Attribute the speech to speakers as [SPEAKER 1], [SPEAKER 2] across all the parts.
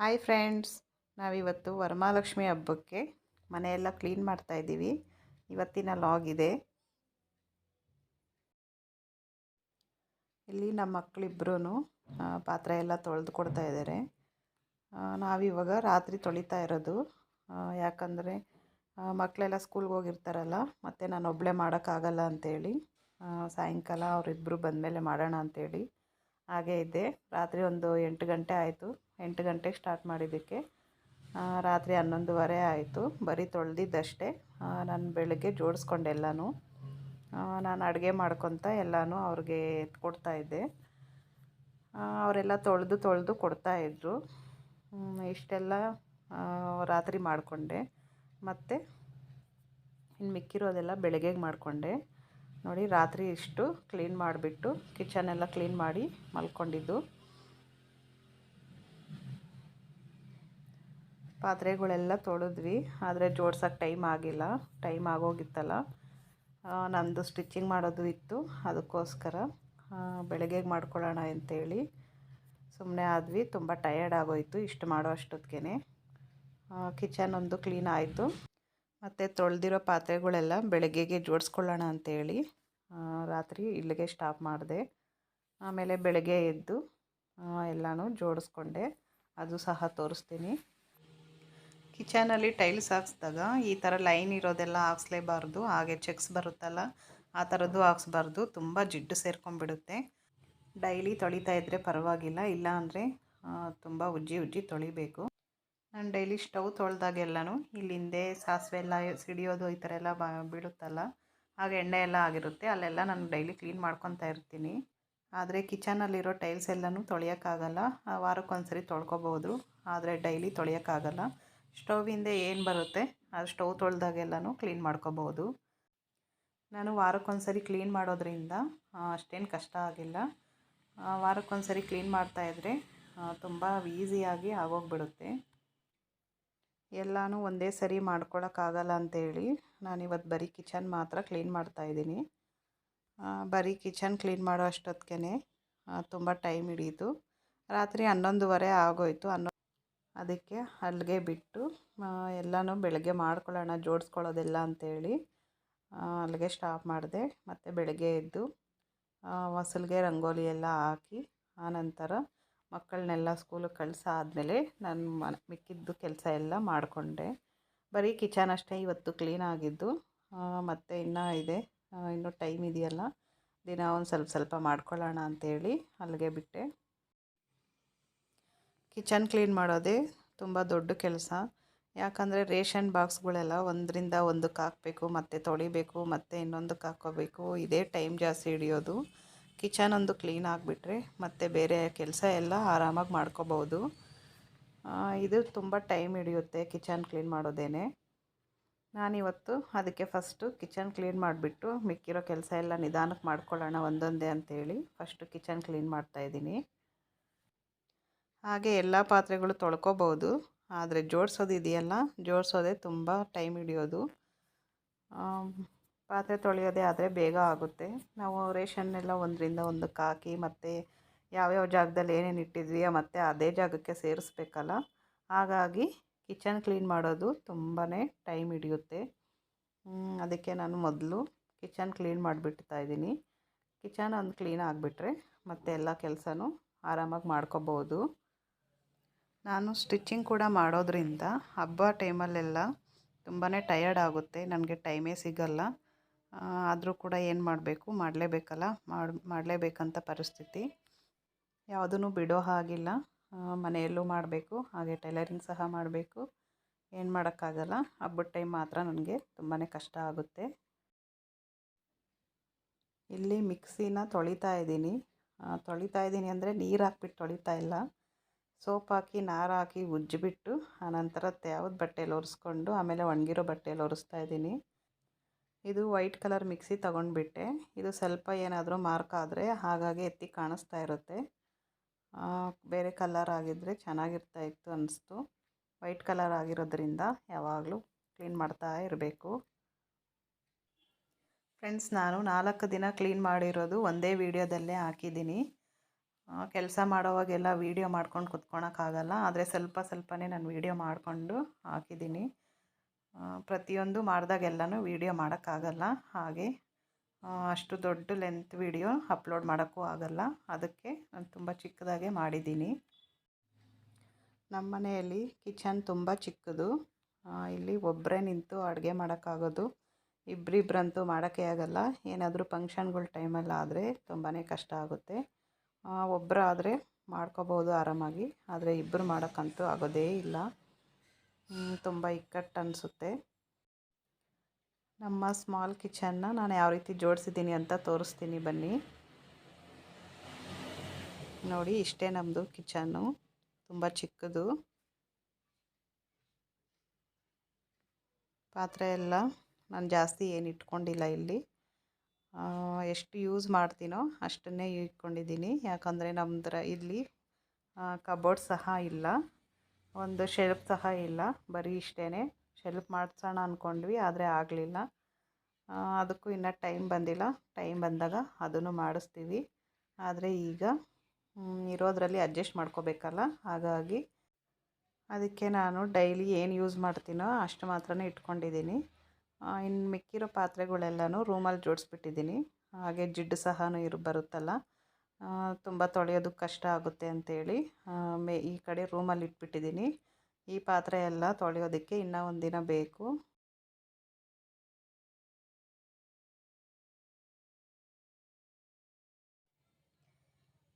[SPEAKER 1] Hi friends, ನಾವಿವತ್ತು ವರಮಹಾಲಕ್ಷ್ಮಿ ಹಬ್ಬಕ್ಕೆ ಮನೆಯೆಲ್ಲ ಕ್ಲೀನ್ ಮಾಡ್ತಾ ಇದ್ದೀವಿ. ಇವತ್ತಿನ ಲಾಗ್ ಇದೆ. ಇಲ್ಲಿ ನಮ್ಮ ಮಕ್ಕಳಿಬ್ಬರೂ ಪಾತ್ರೆ ಎಲ್ಲ ತೊಳೆದು ಕೊಡ್ತಾ ಇದ್ದಾರೆ. ನಾವಿವಾಗ ರಾತ್ರಿ ತೊಳಿತಾ ಇರೋದು. ಯಾಕಂದರೆ ಮಕ್ಕಳೆಲ್ಲ ಸ್ಕೂಲ್ಗೆ ಹೋಗಿರ್ತಾರಲ್ಲ, ಮತ್ತು ನಾನು ಒಬ್ಬಳೇ ಮಾಡೋಕ್ಕಾಗಲ್ಲ ಅಂಥೇಳಿ ಸಾಯಂಕಾಲ ಅವರಿಬ್ಬರು ಬಂದಮೇಲೆ ಮಾಡೋಣ ಅಂಥೇಳಿ ಹಾಗೇ ಇದ್ದೆ. ರಾತ್ರಿ ಒಂದು 8 ಗಂಟೆ ಆಯಿತು. 8 ಗಂಟೆಗೆ ಸ್ಟಾರ್ಟ್ ಮಾಡಿದ್ದಕ್ಕೆ ರಾತ್ರಿ 11:30 ಆಯಿತು. ಬರೀ ತೊಳೆದಿದ್ದಷ್ಟೇ. ನಾನು ಬೆಳಗ್ಗೆ ಜೋಡಿಸ್ಕೊಂಡೆ ಎಲ್ಲನೂ. ನಾನು ಅಡುಗೆ ಮಾಡ್ಕೊತ ಎಲ್ಲನೂ ಅವ್ರಿಗೆ ಎತ್ಕೊಡ್ತಾಯಿದ್ದೆ. ಅವರೆಲ್ಲ ತೊಳೆದು ಕೊಡ್ತಾಯಿದ್ರು. ಇಷ್ಟೆಲ್ಲ ರಾತ್ರಿ ಮಾಡಿಕೊಂಡೆ. ಮತ್ತು ಇನ್ನು ಮಿಕ್ಕಿರೋದೆಲ್ಲ ಬೆಳಗ್ಗೆಗೆ ಮಾಡಿಕೊಂಡೆ. ನೋಡಿ, ರಾತ್ರಿ ಇಷ್ಟು ಕ್ಲೀನ್ ಮಾಡಿಬಿಟ್ಟು ಕಿಚನೆಲ್ಲ ಕ್ಲೀನ್ ಮಾಡಿ ಮಲ್ಕೊಂಡಿದ್ದು. ಪಾತ್ರೆಗಳೆಲ್ಲ ತೊಳೆದ್ವಿ, ಆದರೆ ಜೋಡ್ಸೋಕ್ಕೆ ಟೈಮ್ ಆಗಿಲ್ಲ. ಟೈಮ್ ಆಗೋಗಿತ್ತಲ್ಲ. ನಂದು ಸ್ಟಿಚಿಂಗ್ ಮಾಡೋದು ಇತ್ತು, ಅದಕ್ಕೋಸ್ಕರ ಬೆಳಗ್ಗೆಗೆ ಮಾಡ್ಕೊಳ್ಳೋಣ ಅಂತೇಳಿ ಸುಮ್ಮನೆ ಆದ್ವಿ. ತುಂಬ ಟಯರ್ಡ್ ಆಗೋಯಿತು ಇಷ್ಟು ಮಾಡೋ ಅಷ್ಟೊತ್ತಿಗೆ. ಕಿಚನ್ ಒಂದು ಕ್ಲೀನ್ ಆಯಿತು. ಮತ್ತು ತೊಳೆದಿರೋ ಪಾತ್ರೆಗಳೆಲ್ಲ ಬೆಳಗ್ಗೆಗೆ ಜೋಡಿಸ್ಕೊಳ್ಳೋಣ ಅಂಥೇಳಿ ರಾತ್ರಿ ಇಲ್ಲಿಗೆ ಸ್ಟಾಪ್ ಮಾಡಿದೆ. ಆಮೇಲೆ ಬೆಳಗ್ಗೆ ಎದ್ದು ಎಲ್ಲನೂ ಜೋಡಿಸ್ಕೊಂಡೆ. ಅದು ಸಹ ತೋರಿಸ್ತೀನಿ. ಕಿಚನಲ್ಲಿ ಟೈಲ್ಸ್ ಹಾಕ್ಸಿದಾಗ ಈ ಥರ ಲೈನ್ ಇರೋದೆಲ್ಲ ಹಾಕ್ಸ್ಲೇಬಾರ್ದು. ಹಾಗೆ ಚೆಕ್ಸ್ ಬರುತ್ತಲ್ಲ, ಆ ಥರದ್ದು ಹಾಕ್ಸ್ಬಾರ್ದು. ತುಂಬ ಜಿಡ್ಡು ಸೇರ್ಕೊಂಡ್ಬಿಡುತ್ತೆ. ಡೈಲಿ ತೊಳಿತಾ ಇದ್ದರೆ ಪರವಾಗಿಲ್ಲ, ಇಲ್ಲ ಅಂದರೆ ತುಂಬ ಉಜ್ಜಿ ತೊಳಿಬೇಕು. ನಾನು ಡೈಲಿ ಸ್ಟವ್ ತೊಳೆದಾಗೆಲ್ಲನೂ ಇಲ್ಲಿಂದೆ ಸಾಸಿವೆ ಎಲ್ಲ ಸಿಡಿಯೋದು ಈ ಥರ ಎಲ್ಲ ಬೀಳುತ್ತಲ್ಲ, ಹಾಗೆ ಎಣ್ಣೆ ಎಲ್ಲ ಆಗಿರುತ್ತೆ. ಅಲ್ಲೆಲ್ಲ ನಾನು ಡೈಲಿ ಕ್ಲೀನ್ ಮಾಡ್ಕೊತಾ ಇರ್ತೀನಿ. ಆದರೆ ಕಿಚನಲ್ಲಿರೋ ಟೈಲ್ಸ್ ಎಲ್ಲನೂ ತೊಳೆಯೋಕ್ಕಾಗಲ್ಲ. ವಾರಕ್ಕೊಂದ್ಸರಿ ತೊಳ್ಕೊಬೋದು, ಆದರೆ ಡೈಲಿ ತೊಳೆಯೋಕ್ಕಾಗಲ್ಲ. ಸ್ಟವ್ವಿಂದ ಏನು ಬರುತ್ತೆ ಅದು ಸ್ಟವ್ ತೊಳೆದಾಗೆಲ್ಲನೂ ಕ್ಲೀನ್ ಮಾಡ್ಕೋಬೋದು. ನಾನು ವಾರಕ್ಕೊಂದ್ಸರಿ ಕ್ಲೀನ್ ಮಾಡೋದ್ರಿಂದ ಅಷ್ಟೇನು ಕಷ್ಟ ಆಗಿಲ್ಲ. ವಾರಕ್ಕೊಂದ್ಸರಿ ಕ್ಲೀನ್ ಮಾಡ್ತಾಯಿದ್ರೆ ತುಂಬ ಈಸಿಯಾಗಿ ಆಗೋಗ್ಬಿಡುತ್ತೆ. ಎಲ್ಲನೂ ಒಂದೇ ಸರಿ ಮಾಡ್ಕೊಳಕ್ಕಾಗಲ್ಲ ಅಂಥೇಳಿ ನಾನಿವತ್ತು ಬರೀ ಕಿಚನ್ ಮಾತ್ರ ಕ್ಲೀನ್ ಮಾಡ್ತಾಯಿದ್ದೀನಿ. ಬರೀ ಕಿಚನ್ ಕ್ಲೀನ್ ಮಾಡೋ ಅಷ್ಟೊತ್ತಿಗೆ ತುಂಬ ಟೈಮ್ ಹಿಡೀತು. ರಾತ್ರಿ 11:30 ಆಗೋಯಿತು. ಅದಕ್ಕೆ ಅಲ್ಲಿಗೆ ಬಿಟ್ಟು ಎಲ್ಲನೂ ಬೆಳಗ್ಗೆ ಮಾಡ್ಕೊಳ್ಳೋಣ, ಜೋಡಿಸ್ಕೊಳ್ಳೋದೆಲ್ಲ ಅಂಥೇಳಿ ಅಲ್ಲಿಗೆ ಸ್ಟಾಪ್ ಮಾಡಿದೆ. ಮತ್ತು ಬೆಳಗ್ಗೆ ಎದ್ದು ಹೊಸಲಿಗೆ ರಂಗೋಲಿ ಎಲ್ಲ ಹಾಕಿ ಆನಂತರ ಮಕ್ಕಳನ್ನೆಲ್ಲ ಸ್ಕೂಲಿಗೆ ಕಳಿಸಾದ್ಮೇಲೆ ನಾನು ಮಿಕ್ಕಿದ್ದು ಕೆಲಸ ಎಲ್ಲ ಮಾಡಿಕೊಂಡೆ. ಬರೀ ಕಿಚನ್ ಅಷ್ಟೇ ಇವತ್ತು ಕ್ಲೀನ್ ಆಗಿದ್ದು. ಮತ್ತು ಇನ್ನೂ ಇದೆ, ಇನ್ನೂ ಟೈಮ್ ಇದೆಯಲ್ಲ, ದಿನ ಒಂದು ಸ್ವಲ್ಪ ಮಾಡ್ಕೊಳ್ಳೋಣ ಅಂಥೇಳಿ ಅಲ್ಲಿಗೆ ಬಿಟ್ಟೆ. ಕಿಚನ್ ಕ್ಲೀನ್ ಮಾಡೋದೇ ತುಂಬ ದೊಡ್ಡ ಕೆಲಸ. ಯಾಕಂದರೆ ರೇಷನ್ ಬಾಕ್ಸ್ಗಳೆಲ್ಲ ಒಂದರಿಂದ ಒಂದಕ್ಕೆ ಹಾಕಬೇಕು, ಮತ್ತು ತೊಳಿಬೇಕು, ಮತ್ತು ಇನ್ನೊಂದಕ್ಕೆ ಹಾಕ್ಕೋಬೇಕು. ಇದೇ ಟೈಮ್ ಜಾಸ್ತಿ ಹಿಡಿಯೋದು. ಕಿಚನ್ ಒಂದು ಕ್ಲೀನ್ ಆಗಿಬಿಟ್ರೆ ಮತ್ತು ಬೇರೆ ಕೆಲಸ ಎಲ್ಲ ಆರಾಮಾಗಿ ಮಾಡ್ಕೋಬೋದು. ಇದು ತುಂಬ ಟೈಮ್ ಹಿಡಿಯುತ್ತೆ ಕಿಚನ್ ಕ್ಲೀನ್ ಮಾಡೋದೇನೆ. ನಾನಿವತ್ತು ಅದಕ್ಕೆ ಫಸ್ಟು ಕಿಚನ್ ಕ್ಲೀನ್ ಮಾಡಿಬಿಟ್ಟು ಮಿಕ್ಕಿರೋ ಕೆಲಸ ಎಲ್ಲ ನಿಧಾನಕ್ಕೆ ಮಾಡ್ಕೊಳ್ಳೋಣ ಒಂದೊಂದೇ ಅಂಥೇಳಿ ಫಸ್ಟು ಕಿಚನ್ ಕ್ಲೀನ್ ಮಾಡ್ತಾಯಿದ್ದೀನಿ. ಹಾಗೆ ಎಲ್ಲ ಪಾತ್ರೆಗಳು ತೊಳ್ಕೊಬೋದು, ಆದರೆ ಜೋಡಿಸೋದು ಇದೆಯಲ್ಲ, ಜೋಡಿಸೋದೇ ತುಂಬ ಟೈಮ್ ಹಿಡಿಯೋದು. ಪಾತ್ರೆ ತೊಳೆಯೋದೇ ಆದರೆ ಬೇಗ ಆಗುತ್ತೆ. ನಾವು ರೇಷನ್ನೆಲ್ಲ ಒಂದರಿಂದ ಒಂದಕ್ಕೆ ಹಾಕಿ ಮತ್ತು ಯಾವ್ಯಾವ ಜಾಗದಲ್ಲಿ ಏನೇನು ಇಟ್ಟಿದ್ವಿ ಮತ್ತು ಅದೇ ಜಾಗಕ್ಕೆ ಸೇರಿಸ್ಬೇಕಲ್ಲ, ಹಾಗಾಗಿ ಕಿಚನ್ ಕ್ಲೀನ್ ಮಾಡೋದು ತುಂಬಾ ಟೈಮ್ ಹಿಡಿಯುತ್ತೆ. ಅದಕ್ಕೆ ನಾನು ಮೊದಲು ಕಿಚನ್ ಕ್ಲೀನ್ ಮಾಡಿಬಿಡ್ತಾಯಿದ್ದೀನಿ. ಕಿಚನ್ ಒಂದು ಕ್ಲೀನ್ ಆಗಿಬಿಟ್ರೆ ಮತ್ತು ಎಲ್ಲ ಕೆಲಸನೂ ಆರಾಮಾಗಿ ಮಾಡ್ಕೋಬೋದು. ನಾನು ಸ್ಟಿಚಿಂಗ್ ಕೂಡ ಮಾಡೋದ್ರಿಂದ ಹಬ್ಬ ಟೈಮಲ್ಲೆಲ್ಲ ತುಂಬಾ ಟಯರ್ಡ್ ಆಗುತ್ತೆ, ನನಗೆ ಟೈಮೇ ಸಿಗಲ್ಲ. ಆದರೂ ಕೂಡ ಏನು ಮಾಡಬೇಕು, ಮಾಡಲೇಬೇಕಂತ ಪರಿಸ್ಥಿತಿ. ಯಾವುದೂ ಬಿಡೋ ಹಾಗಿಲ್ಲ. ಮನೆಯಲ್ಲೂ ಮಾಡಬೇಕು, ಹಾಗೆ ಟೈಲರಿಂಗ್ ಸಹ ಮಾಡಬೇಕು. ಏನು ಮಾಡೋಕ್ಕಾಗಲ್ಲ. ಹಬ್ಬದ ಟೈಮ್ ಮಾತ್ರ ನನಗೆ ತುಂಬಾ ಕಷ್ಟ ಆಗುತ್ತೆ. ಇಲ್ಲಿ ಮಿಕ್ಸಿನ ತೊಳಿತಾ ಇದ್ದೀನಿ ಅಂದರೆ ನೀರು ಹಾಕ್ಬಿಟ್ಟು ತೊಳಿತಾ ಇಲ್ಲ. ಸೋಪ್ ಹಾಕಿ ನಾರು ಹಾಕಿ ಉಜ್ಜಿಬಿಟ್ಟು ಆನಂತರ ಯಾವ್ದು ಬಟ್ಟೆಯಲ್ಲಿ ಒರೆಸ್ಕೊಂಡು ಆಮೇಲೆ ಒಣಗಿರೋ ಬಟ್ಟೆಯಲ್ಲಿ ಒರೆಸ್ತಾ ಇದ್ದೀನಿ. ಇದು ವೈಟ್ ಕಲರ್ ಮಿಕ್ಸಿ ತೊಗೊಂಡ್ಬಿಟ್ಟೆ. ಇದು ಸ್ವಲ್ಪ ಏನಾದರೂ ಮಾರ್ಕ್ ಆದರೆ ಹಾಗಾಗಿ ಎತ್ತಿ ಕಾಣಿಸ್ತಾ ಇರುತ್ತೆ. ಬೇರೆ ಕಲರ್ ಆಗಿದ್ದರೆ ಚೆನ್ನಾಗಿರ್ತಾಯಿತ್ತು ಅನ್ನಿಸ್ತು. ವೈಟ್ ಕಲರ್ ಆಗಿರೋದ್ರಿಂದ ಯಾವಾಗಲೂ ಕ್ಲೀನ್ ಮಾಡ್ತಾ ಇರಬೇಕು. ಫ್ರೆಂಡ್ಸ್, ನಾನು 4 ದಿನ ಕ್ಲೀನ್ ಮಾಡಿರೋದು ಒಂದೇ ವಿಡಿಯೋದಲ್ಲೇ ಹಾಕಿದ್ದೀನಿ. ಕೆಲಸ ಮಾಡೋವಾಗೆಲ್ಲ ವೀಡಿಯೋ ಮಾಡ್ಕೊಂಡು ಕುತ್ಕೊಳಕ್ಕಾಗಲ್ಲ. ಆದರೆ ಸ್ವಲ್ಪ ಸ್ವಲ್ಪನೇ ನಾನು ವೀಡಿಯೋ ಮಾಡಿಕೊಂಡು ಹಾಕಿದ್ದೀನಿ. ಪ್ರತಿಯೊಂದು ಮಾಡಿದಾಗೆಲ್ಲನೂ ವೀಡಿಯೋ ಮಾಡೋಕ್ಕಾಗಲ್ಲ. ಹಾಗೆ ಅಷ್ಟು ದೊಡ್ಡ ಲೆಂತ್ ವೀಡಿಯೋ ಅಪ್ಲೋಡ್ ಮಾಡೋಕ್ಕೂ ಆಗಲ್ಲ. ಅದಕ್ಕೆ ನಾನು ತುಂಬ ಚಿಕ್ಕದಾಗೆ ಮಾಡಿದ್ದೀನಿ. ನಮ್ಮ ಮನೆಯಲ್ಲಿ ಕಿಚನ್ ತುಂಬ ಚಿಕ್ಕದು. ಇಲ್ಲಿ ಒಬ್ಬರೇ ನಿಂತು ಅಡುಗೆ ಮಾಡೋಕ್ಕಾಗೋದು. ಇಬ್ಬರಿಬ್ಬರಂತೂ ಮಾಡೋಕ್ಕೆ ಆಗಲ್ಲ. ಏನಾದರೂ ಫಂಕ್ಷನ್ಗಳ ಟೈಮಲ್ಲಾದರೆ ತುಂಬಾ ಕಷ್ಟ ಆಗುತ್ತೆ. ಒಬ್ಬರಾದರೆ ಮಾಡ್ಕೋಬೋದು ಆರಾಮಾಗಿ. ಆದರೆ ಇಬ್ಬರು ಮಾಡೋಕ್ಕಂತೂ ಆಗೋದೇ ಇಲ್ಲ. ತುಂಬ ಇಕ್ಕಟ್ಟು ಅನಿಸುತ್ತೆ. ನಮ್ಮ ಸ್ಮಾಲ್ ಕಿಚನ್ನ ನಾನು ಯಾವ ರೀತಿ ಜೋಡಿಸಿದ್ದೀನಿ ಅಂತ ತೋರಿಸ್ತೀನಿ ಬನ್ನಿ. ನೋಡಿ, ಇಷ್ಟೇ ನಮ್ಮದು ಕಿಚನ್ನು, ತುಂಬ ಚಿಕ್ಕದು. ಪಾತ್ರೆ ಎಲ್ಲ ನಾನು ಜಾಸ್ತಿ ಏನು ಇಟ್ಕೊಂಡಿಲ್ಲ ಇಲ್ಲಿ. ಎಷ್ಟು ಯೂಸ್ ಮಾಡ್ತೀನೋ ಅಷ್ಟನ್ನೇ ಇಟ್ಕೊಂಡಿದ್ದೀನಿ. ಯಾಕಂದರೆ ನಮ್ಮದ್ರ ಇಲ್ಲಿ ಕಬೋರ್ಡ್ ಸಹ ಇಲ್ಲ, ಒಂದು ಶೆಲ್ಫ್ ಸಹ ಇಲ್ಲ. ಬರೀ ಇಷ್ಟೇ. ಶೆಲ್ಫ್ ಮಾಡಿಸೋಣ ಅಂದ್ಕೊಂಡ್ವಿ, ಆದರೆ ಆಗಲಿಲ್ಲ. ಅದಕ್ಕೂ ಇನ್ನೂ ಟೈಮ್ ಬಂದಿಲ್ಲ. ಟೈಮ್ ಬಂದಾಗ ಅದನ್ನು ಮಾಡಿಸ್ತೀವಿ. ಆದರೆ ಈಗ ಇರೋದರಲ್ಲಿ ಅಡ್ಜಸ್ಟ್ ಮಾಡ್ಕೋಬೇಕಲ್ಲ, ಹಾಗಾಗಿ ಅದಕ್ಕೆ ನಾನು ಡೈಲಿ ಏನು ಯೂಸ್ ಮಾಡ್ತೀನೋ ಅಷ್ಟು ಮಾತ್ರನೇ ಇಟ್ಕೊಂಡಿದ್ದೀನಿ. ಇನ್ನು ಮಿಕ್ಕಿರೋ ಪಾತ್ರೆಗಳೆಲ್ಲನೂ ರೂಮಲ್ಲಿ ಜೋಡಿಸ್ಬಿಟ್ಟಿದ್ದೀನಿ. ಹಾಗೆ ಜಿಡ್ಡು ಸಹ ಬರುತ್ತಲ್ಲ, ತುಂಬ ತೊಳೆಯೋದಕ್ಕೆ ಕಷ್ಟ ಆಗುತ್ತೆ ಅಂಥೇಳಿ ಈ ಕಡೆ ರೂಮಲ್ಲಿ ಇಟ್ಬಿಟ್ಟಿದ್ದೀನಿ. ಈ ಪಾತ್ರೆ ಎಲ್ಲ ತೊಳೆಯೋದಕ್ಕೆ ಇನ್ನೂ ಒಂದು ದಿನ ಬೇಕು.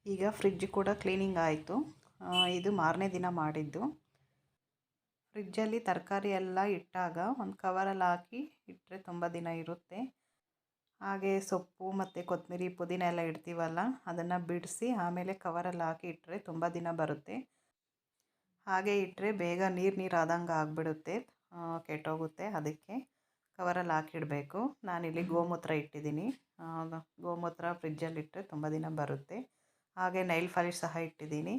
[SPEAKER 1] ಈಗ ಫ್ರಿಡ್ಜ್ ಕೂಡ ಕ್ಲೀನಿಂಗ್ ಆಯಿತು. ಇದು ಮಾರನೇ ದಿನ ಮಾಡಿದ್ದು. ಫ್ರಿಡ್ಜಲ್ಲಿ ತರಕಾರಿ ಎಲ್ಲ ಇಟ್ಟಾಗ ಒಂದು ಕವರಲ್ಲಿ ಹಾಕಿ ಇಟ್ಟರೆ ತುಂಬ ದಿನ ಇರುತ್ತೆ. ಹಾಗೆ ಸೊಪ್ಪು ಮತ್ತು ಕೊತ್ತಂಬರಿ, ಪುದೀನ ಎಲ್ಲ ಇಡ್ತೀವಲ್ಲ, ಅದನ್ನು ಬಿಡಿಸಿ ಆಮೇಲೆ ಕವರಲ್ಲಿ ಹಾಕಿ ಇಟ್ಟರೆ ತುಂಬ ದಿನ ಬರುತ್ತೆ. ಹಾಗೆ ಇಟ್ಟರೆ ಬೇಗ ನೀರು ಆದಂಗೆ ಆಗಿಬಿಡುತ್ತೆ, ಕೆಟ್ಟೋಗುತ್ತೆ. ಅದಕ್ಕೆ ಕವರಲ್ಲಿ ಹಾಕಿಡಬೇಕು. ನಾನಿಲ್ಲಿ ಗೋಮೂತ್ರ ಇಟ್ಟಿದ್ದೀನಿ. ಗೋಮೂತ್ರ ಫ್ರಿಡ್ಜಲ್ಲಿ ಇಟ್ಟರೆ ತುಂಬ ದಿನ ಬರುತ್ತೆ. ಹಾಗೆ ನೈಲ್ ಪಾಲಿಶ್ ಸಹ ಇಟ್ಟಿದ್ದೀನಿ.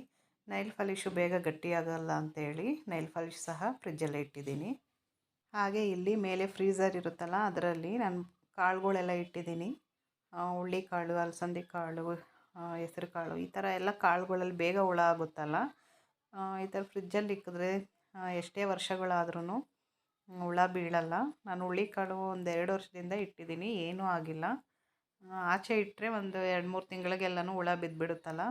[SPEAKER 1] ನೈಲ್ ಪಾಲಿಶು ಬೇಗ ಗಟ್ಟಿಯಾಗಲ್ಲ ಅಂಥೇಳಿ ನೈಲ್ ಪಾಲಿಶ್ ಸಹ ಫ್ರಿಜ್ಜಲ್ಲೇ ಇಟ್ಟಿದ್ದೀನಿ. ಹಾಗೆ ಇಲ್ಲಿ ಮೇಲೆ ಫ್ರೀಝರ್ ಇರುತ್ತಲ್ಲ, ಅದರಲ್ಲಿ ನಾನು ಕಾಳುಗಳೆಲ್ಲ ಇಟ್ಟಿದ್ದೀನಿ. ಹುಳ್ಳಿಕಾಳು, ಅಲಸಂದೆ ಕಾಳು, ಹೆಸರು ಕಾಳು, ಈ ಥರ ಎಲ್ಲ ಕಾಳುಗಳಲ್ಲಿ ಬೇಗ ಹುಳ ಆಗುತ್ತಲ್ಲ. ಈ ಥರ ಫ್ರಿಜ್ಜಲ್ಲಿ ಇಕ್ಕಿದ್ರೆ ಎಷ್ಟೇ ವರ್ಷಗಳಾದ್ರೂ ಹುಳ ಬೀಳಲ್ಲ. ನಾನು ಹುಳ್ಳಿಕಾಳು ಒಂದು 2 ವರ್ಷದಿಂದ ಇಟ್ಟಿದ್ದೀನಿ, ಏನೂ ಆಗಿಲ್ಲ. ಆಚೆ ಇಟ್ಟರೆ ಒಂದು 2-3 ತಿಂಗಳಿಗೆಲ್ಲನೂ ಹುಳ ಬಿದ್ದುಬಿಡುತ್ತಲ್ಲ,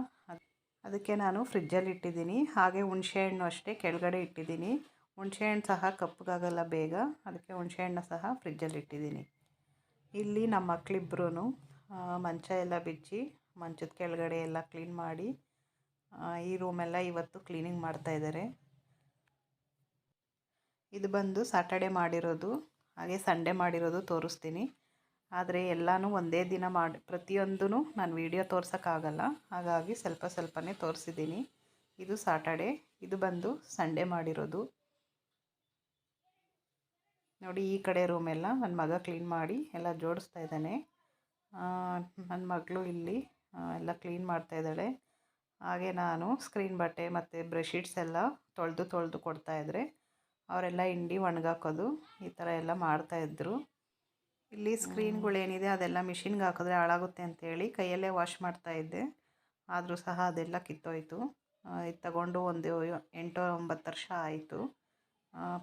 [SPEAKER 1] ಅದಕ್ಕೆ ನಾನು ಫ್ರಿಜ್ಜಲ್ಲಿ ಇಟ್ಟಿದ್ದೀನಿ. ಹಾಗೆ ಹುಣಸೆಹಣ್ಣು ಅಷ್ಟೇ ಕೆಳಗಡೆ ಇಟ್ಟಿದ್ದೀನಿ. ಹುಣಸೆಹಣ್ಣು ಸಹ ಕಪ್ಪಗಾಗಲ್ಲ ಬೇಗ, ಅದಕ್ಕೆ ಹುಣಸೆಹಣ್ಣು ಸಹ ಫ್ರಿಜ್ಜಲ್ಲಿ ಇಟ್ಟಿದ್ದೀನಿ. ಇಲ್ಲಿ ನಮ್ಮ ಮಕ್ಕಳಿಬ್ರು ಮಂಚ ಎಲ್ಲ ಬಿಚ್ಚಿ ಮಂಚದ ಕೆಳಗಡೆ ಎಲ್ಲ ಕ್ಲೀನ್ ಮಾಡಿ ಈ ರೂಮೆಲ್ಲ ಇವತ್ತು ಕ್ಲೀನಿಂಗ್ ಮಾಡ್ತಾಯಿದ್ದಾರೆ. ಇದು ಬಂದು ಸಾಟರ್ಡೆ ಮಾಡಿರೋದು, ಹಾಗೆ ಸಂಡೇ ಮಾಡಿರೋದು ತೋರಿಸ್ತೀನಿ. ಆದರೆ ಎಲ್ಲನೂ ಒಂದೇ ದಿನ ಪ್ರತಿಯೊಂದೂ ನಾನು ವೀಡಿಯೋ ತೋರ್ಸೋಕ್ಕಾಗಲ್ಲ, ಹಾಗಾಗಿ ಸ್ವಲ್ಪ ಸ್ವಲ್ಪನೇ ತೋರಿಸಿದ್ದೀನಿ. ಇದು ಸಾಟರ್ಡೆ, ಇದು ಬಂದು ಸಂಡೇ ಮಾಡಿರೋದು. ನೋಡಿ, ಈ ಕಡೆ ರೂಮೆಲ್ಲ ನನ್ನ ಮಗ ಕ್ಲೀನ್ ಮಾಡಿ ಎಲ್ಲ ಜೋಡಿಸ್ತಾ ಇದ್ದಾನೆ. ನನ್ನ ಮಗಳು ಇಲ್ಲಿ ಎಲ್ಲ ಕ್ಲೀನ್ ಮಾಡ್ತಾಯಿದ್ದಾಳೆ. ಹಾಗೆ ನಾನು ಸ್ಕ್ರೀನ್ ಬಟ್ಟೆ ಮತ್ತು ಬ್ರಷ್ಶೀಟ್ಸ್ ಎಲ್ಲ ತೊಳೆದು ಕೊಡ್ತಾಯಿದ್ರೆ ಅವರೆಲ್ಲ ಹಿಂಡಿ ಒಣಗಾಕೋದು ಈ ಥರ ಎಲ್ಲ ಮಾಡ್ತಾಯಿದ್ರು. ಇಲ್ಲಿ ಸ್ಕ್ರೀನ್ಗಳೇನಿದೆ ಅದೆಲ್ಲ ಮಿಷಿನ್ಗೆ ಹಾಕಿದ್ರೆ ಹಾಳಾಗುತ್ತೆ ಅಂತೇಳಿ ಕೈಯಲ್ಲೇ ವಾಶ್ ಮಾಡ್ತಾಯಿದ್ದೆ. ಆದರೂ ಸಹ ಅದೆಲ್ಲ ಕಿತ್ತೋಯ್ತು. ಇದು ತಗೊಂಡು ಒಂದು 8-9 ವರ್ಷ ಆಯಿತು.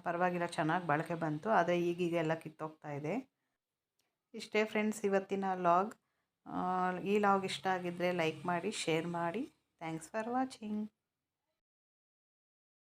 [SPEAKER 1] ಪರವಾಗಿಲ್ಲ, ಚೆನ್ನಾಗಿ ಬಾಳಿಕೆ ಬಂತು. ಆದರೆ ಈಗೀಗ ಎಲ್ಲ ಕಿತ್ತೋಗ್ತಾ ಇದೆ. ಇಷ್ಟೇ ಫ್ರೆಂಡ್ಸ್ ಇವತ್ತಿನ ಲಾಗ್. ಈ ಲಾಗ್ ಇಷ್ಟ ಆಗಿದ್ದರೆ ಲೈಕ್ ಮಾಡಿ, ಶೇರ್ ಮಾಡಿ. Thanks for watching.